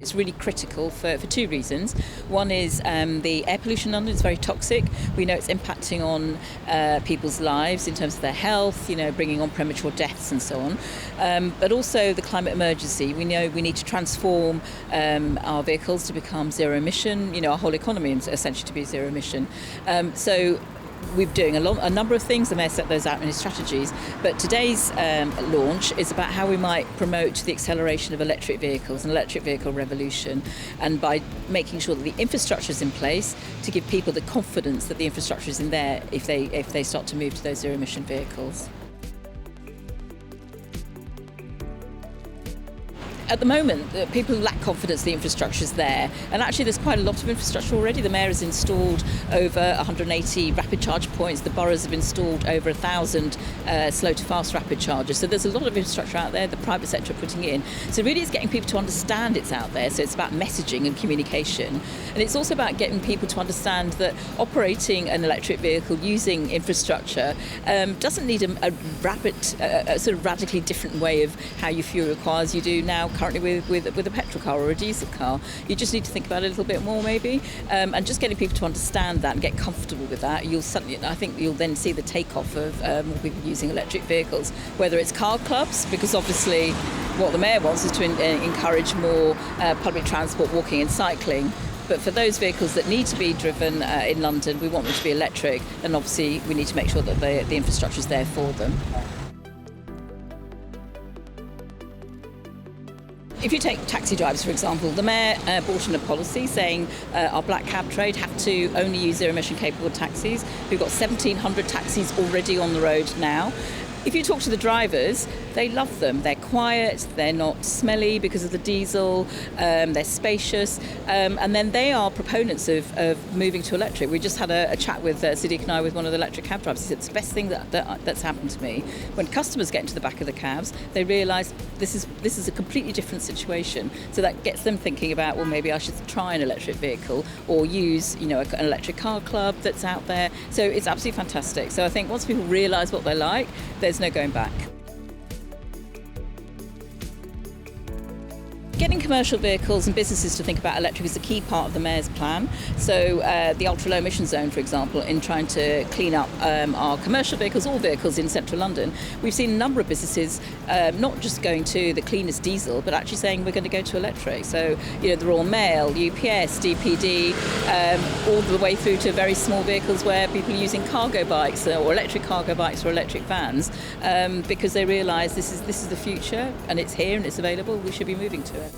It's really critical for two reasons. One is the air pollution in London is very toxic. We know it's impacting on people's lives in terms of their health, bringing on premature deaths and so on. But also the climate emergency. We know we need to transform our vehicles to become zero emission, our whole economy essentially to be zero emission. So we're doing a number of things. The Mayor set those out in his strategies. But today's launch is about how we might promote the acceleration of electric vehicles, an electric vehicle revolution, and by making sure that the infrastructure is in place to give people the confidence that the infrastructure is in there if they start to move to those zero emission vehicles. At the moment, people lack confidence the infrastructure is there, and actually there's quite a lot of infrastructure already. The Mayor has installed over 180 rapid charge points. The boroughs have installed over 1,000 slow to fast rapid chargers. So there's a lot of infrastructure out there, the private sector are putting in. So really it's getting people to understand it's out there. So it's about messaging and communication. And it's also about getting people to understand that operating an electric vehicle using infrastructure doesn't need a sort of radically different way of how you fuel your car as you do now currently with a petrol car or a diesel car. You just need to think about it a little bit more maybe, and just getting people to understand that and get comfortable with that. I think you'll then see the takeoff of more people using electric vehicles, whether it's car clubs, because obviously what the Mayor wants is to encourage more public transport, walking and cycling. But for those vehicles that need to be driven in London, we want them to be electric, and obviously we need to make sure that the infrastructure is there for them. If you take taxi drivers, for example, the Mayor brought in a policy saying our black cab trade have to only use zero-emission capable taxis. We've got 1,700 taxis already on the road now. If you talk to the drivers, they love them. They're quiet, they're not smelly because of the diesel, they're spacious, and then they are proponents of moving to electric. We just had a chat with Siddiq and I with one of the electric cab drivers. He said, it's the best thing that's happened to me. When customers get into the back of the cabs, they realise this is a completely different situation. So that gets them thinking about, well, maybe I should try an electric vehicle or use, an electric car club that's out there. So it's absolutely fantastic. So I think once people realise what they're like, there's no going back. Getting commercial vehicles and businesses to think about electric is a key part of the Mayor's plan. So the ultra-low emission zone, for example, in trying to clean up our commercial vehicles, all vehicles in central London, we've seen a number of businesses not just going to the cleanest diesel, but actually saying we're going to go to electric. So, the Royal Mail, UPS, DPD, all the way through to very small vehicles where people are using cargo bikes or electric cargo bikes or electric vans because they realise this is the future and it's here and it's available. We should be moving to it.